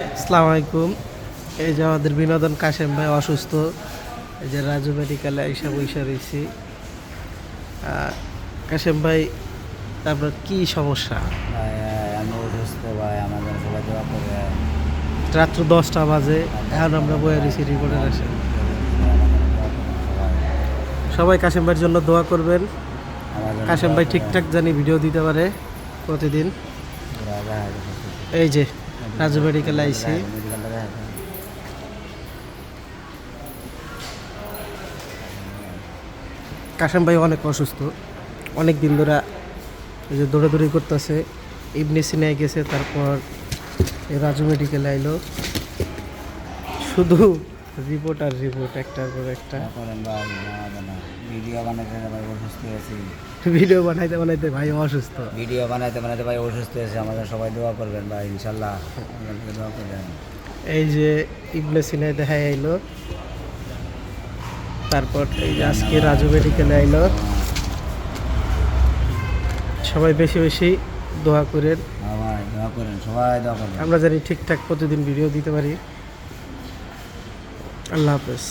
আসসালামু আলাইকুম। এই যে আমাদের বিনোদন কাশেম ভাই অসুস্থ, এই যে রাজু মেডিকেলে এইসব বইসা রয়েছি। কাশেম ভাই, তারপর কি সমস্যা? ভাই আমি অসুস্থ ভাই, আমার জন্য সবাই দোয়া করে। রাত্র 10টা বাজে, এখন আমরা বয়ে রয়েছি রিপোর্টের আসে। সবাই কাশেম ভাইয়ের জন্য দোয়া করবেন। কাশেম ভাই ঠিকঠাক জানি ভিডিও দিতে পারে প্রতিদিন। এই যে রাজু মেডিকেলে আইছি। কাশেম ভাই অনেক অসুস্থ, অনেক দিন ধরে এই যে দৌড়াদৌড়ি করতেছে। ইবনে সিনায় গেছে, তারপর এই রাজু মেডিকেলে আইলো। শুধু রিপোর্ট আর রিপোর্ট, একটার পর একটা। ভিডিও বানাইতে ভাই অসুস্থ হয়েছি। ভিডিও বানাইতে বানাইতে ভাই অসুস্থ। ভিডিও বানাইতে বানাইতে ভাই অসুস্থ হয়েছে। আমাদের সবাই দোয়া করবেন ভাই, ইনশাল্লাহ আমাদেরকে দোয়া করবেন। এই যে ইবনে সিনায় দেখা আইলো, তারপর এই যে আজকে রাজু মেডিকেলে আইলো। সবাই বেশি বেশি দোয়া করেন, ভাই দোয়া করেন, সবাই দোয়া করবেন। আমরা জানি ঠিকঠাক প্রতিদিন ভিডিও দিতে পারি। আল্লাহ হাফেজ।